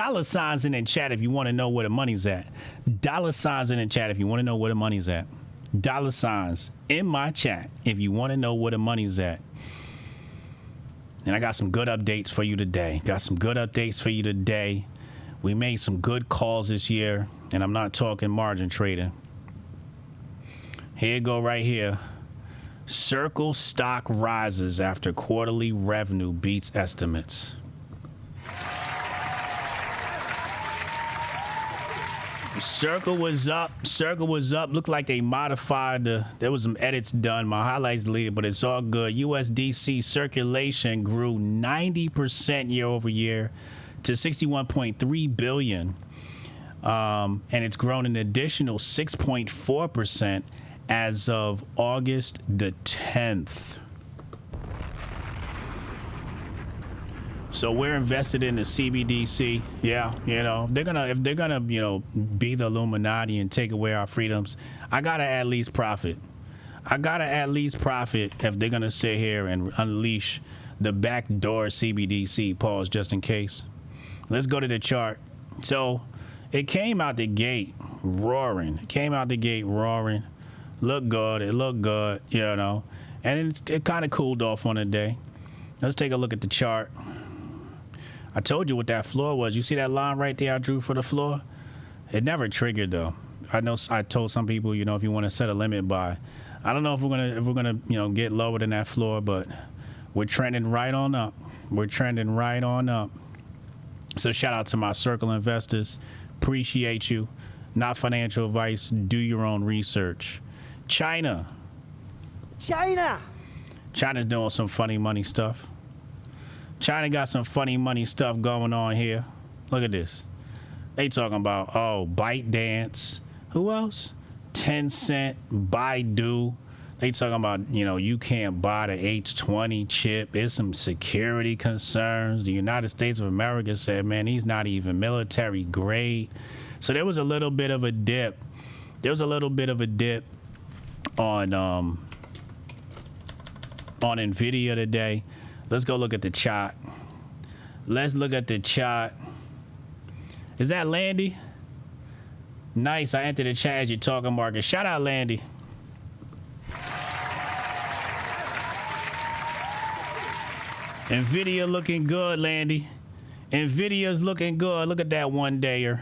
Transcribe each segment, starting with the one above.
Dollar signs in the chat if you want to know where the money's at. Dollar signs in the chat if you want to know where the money's at. Dollar signs in my chat if you want to know where the money's at. And I got some good updates for you today. We made some good calls this year, and I'm not talking margin trading. Here you go right here. Circle stock rises after quarterly revenue beats estimates. Circle was up. Looked like they modified there was some edits done. My highlights deleted, but it's all good. USDC circulation grew 90% year over year to 61.3 billion. And it's grown an additional 6.4% as of August the 10th. So we're invested in the CBDC. Yeah, if they're gonna, be the Illuminati and take away our freedoms, I gotta at least profit. if they're gonna sit here and unleash the backdoor CBDC. Pause just in case. Let's go to the chart. So it came out the gate roaring. Looked good. It looked good, and it kind of cooled off on the day. Let's take a look at the chart. I told you what that floor was. You see that line right there I drew for the floor? It never triggered though. I know I told some people, if you want to set a limit buy. I don't know if we're gonna get lower than that floor, but we're trending right on up. So shout out to my circle investors. Appreciate you. Not financial advice. Do your own research. China's doing some funny money stuff. China got some funny money stuff going on here. Look at this. They talking about, ByteDance. Who else? Tencent, Baidu. They talking about, you can't buy the H20 chip. It's some security concerns. The United States of America said, man, he's not even military grade. So there was a little bit of a dip. On Nvidia today. Let's go look at the chart. Is that Landy? Nice. I entered the chat as you're talking, Marcus. Shout out, Landy. Nvidia looking good, Landy. Nvidia's looking good. Look at that one dayer.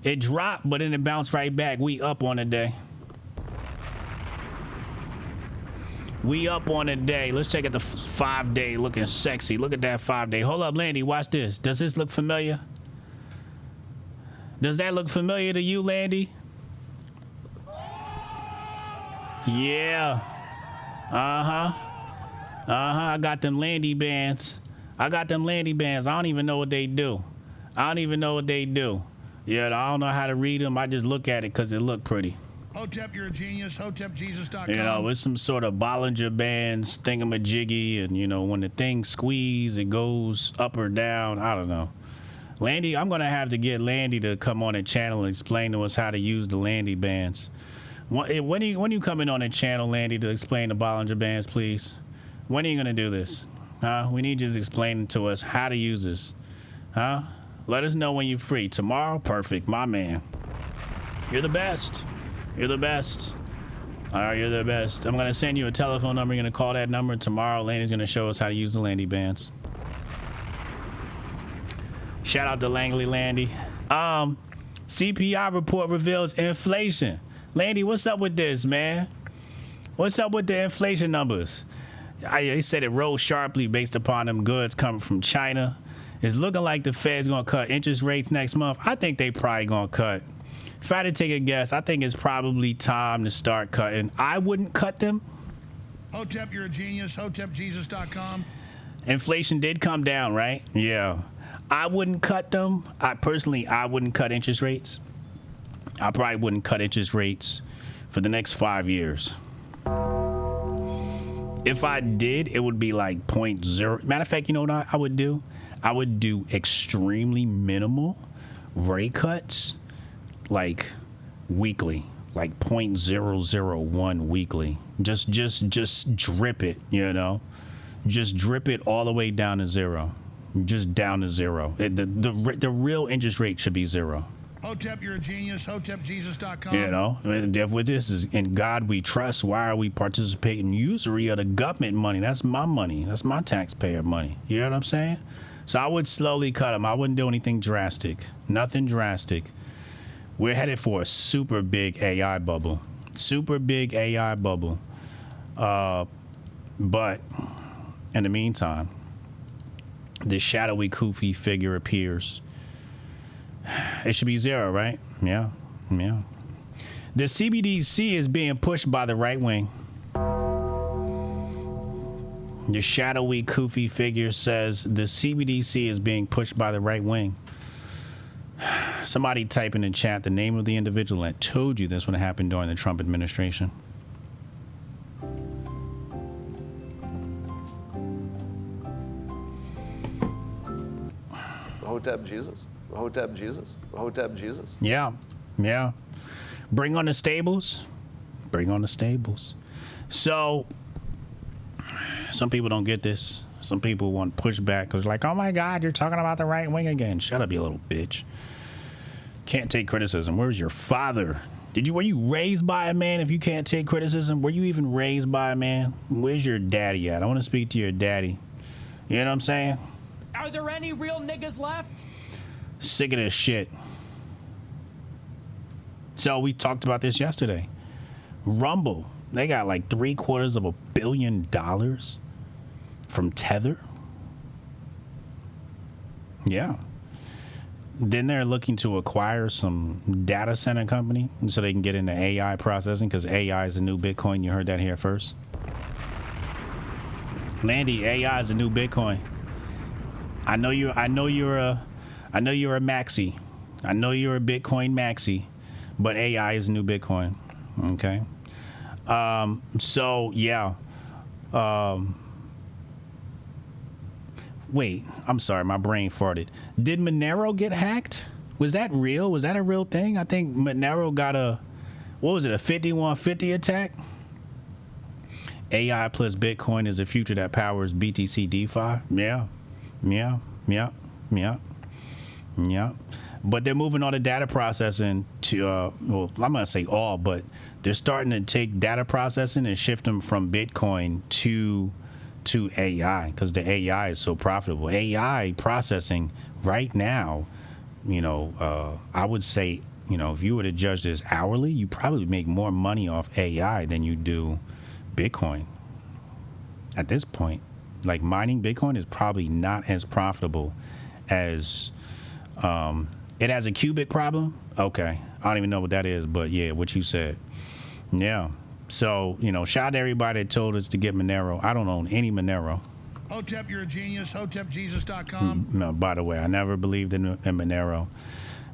It dropped, but then it bounced right back. We up on the day. Let's check out the 5 day looking sexy. Look at that 5 day. Hold up, Landy. Watch this. Does this look familiar? Does that look familiar to you, Landy? Yeah. I got them Landy bands. I don't even know what they do. Yeah, I don't know how to read them. I just look at it because it look pretty. Hotep, you're a genius. HotepJesus.com. It's some sort of Bollinger Bands thingamajiggy, and when the thing squeezes, it goes up or down. I don't know. Landy, I'm gonna have to get Landy to come on the channel and explain to us how to use the Landy bands. When you coming on the channel, Landy, to explain the Bollinger Bands, please? When are you gonna do this? We need you to explain to us how to use this. Let us know when you're free. Tomorrow, perfect, my man. You're the best. All right, you're the best. I'm going to send you a telephone number. You're going to call that number. Tomorrow, Landy's going to show us how to use the Landy bands. Shout out to Langley Landy. CPI report reveals inflation. Landy, what's up with this, man? What's up with the inflation numbers? They said it rose sharply based upon them goods coming from China. It's looking like the Fed's going to cut interest rates next month. I think they probably going to cut. If I had to take a guess, I think it's probably time to start cutting. I wouldn't cut them. Hotep, you're a genius. HotepJesus.com. Inflation did come down, right? Yeah. I wouldn't cut them. I wouldn't cut interest rates. I probably wouldn't cut interest rates for the next 5 years. If I did, it would be like 0.0. Matter of fact, you know what I would do? I would do extremely minimal rate cuts. Like weekly, like 0.001 weekly. Just drip it, Just drip it all the way down to zero. just down to zero. The real interest rate should be zero. Hotep, you're a genius. HotepJesus.com. You know, if with this is in God we trust, why are we participating in usury of the government money? That's my money. That's my taxpayer money. You know what I'm saying? So I would slowly cut them. I wouldn't do anything drastic. Nothing drastic. We're headed for a super big AI bubble. Super big AI bubble. But in the meantime, this shadowy, goofy figure appears. It should be zero, right? Yeah. The CBDC is being pushed by the right wing. The shadowy, goofy figure says the CBDC is being pushed by the right wing. Somebody type in the chat the name of the individual that told you this would happen during the Trump administration. Hotep Jesus. Hotep Jesus. Hotep Jesus. Yeah. Bring on the stables. So, some people don't get this. Some people want pushback because, like, oh my God, you're talking about the right wing again. Shut up, you little bitch. Can't take criticism. Where's your father? Were you raised by a man if you can't take criticism? Were you even raised by a man? Where's your daddy at? I want to speak to your daddy. You know what I'm saying? Are there any real niggas left? Sick of this shit. So we talked about this yesterday. Rumble, they got like $750 million from Tether. Yeah. Then they're looking to acquire some data center company so they can get into AI processing because AI is the new Bitcoin. You heard that here first. Landy, AI is the new Bitcoin. I know you're a maxi. I know you're a Bitcoin maxi, but AI is new Bitcoin. Okay. So yeah. Wait, I'm sorry, my brain farted. Did Monero get hacked? Was that real? Was that a real thing? I think Monero got a 5150 attack? AI plus Bitcoin is the future that powers BTC DeFi. Yeah. But they're moving all the data processing to, well, I'm going to say all, but they're starting to take data processing and shift them from Bitcoin to AI because the AI is so profitable. AI processing right now, I would say, if you were to judge this hourly, you probably make more money off AI than you do Bitcoin. At this point, like mining Bitcoin is probably not as profitable as it has a cubic problem. Okay. I don't even know what that is, but yeah, what you said. Yeah. So, shout out to everybody that told us to get Monero. I don't own any Monero. Hotep, you're a genius. HotepJesus.com. No, by the way, I never believed in Monero.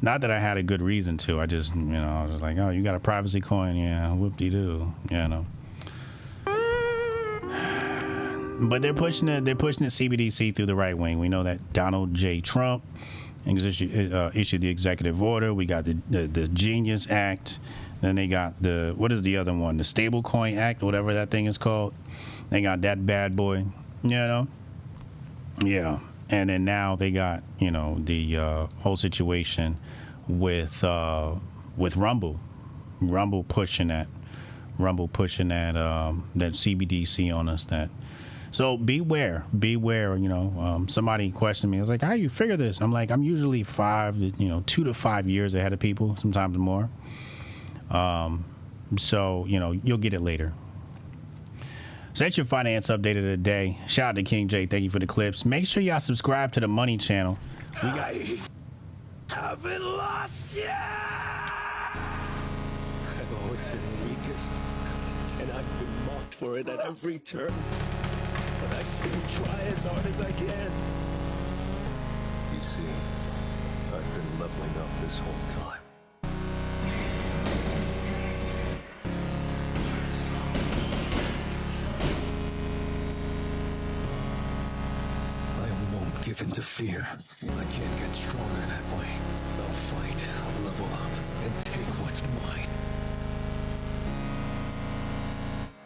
Not that I had a good reason to. I just, I was like, oh, you got a privacy coin? Yeah, whoop-de-doo, But they're pushing the CBDC through the right wing. We know that Donald J. Trump issued the executive order. We got the Genius Act. Then they got what is the other one? The Stablecoin Act, whatever that thing is called. They got that bad boy, Yeah. And then now they got, the whole situation with Rumble. Rumble pushing that CBDC on us. So beware. Somebody questioned me. I was like, how you figure this? I'm like, I'm usually 2 to 5 years ahead of people, sometimes more. So, you'll get it later. So that's your finance update of the day. Shout out to King J. Thank you for the clips. Make sure y'all subscribe to the Money Channel. I haven't lost yet! I've always been the weakest, and I've been mocked for it at every turn. But I still try as hard as I can. You see, I've been leveling up this whole time. Give in to fear. I can't get stronger that way. I'll fight, level up, and take what's mine.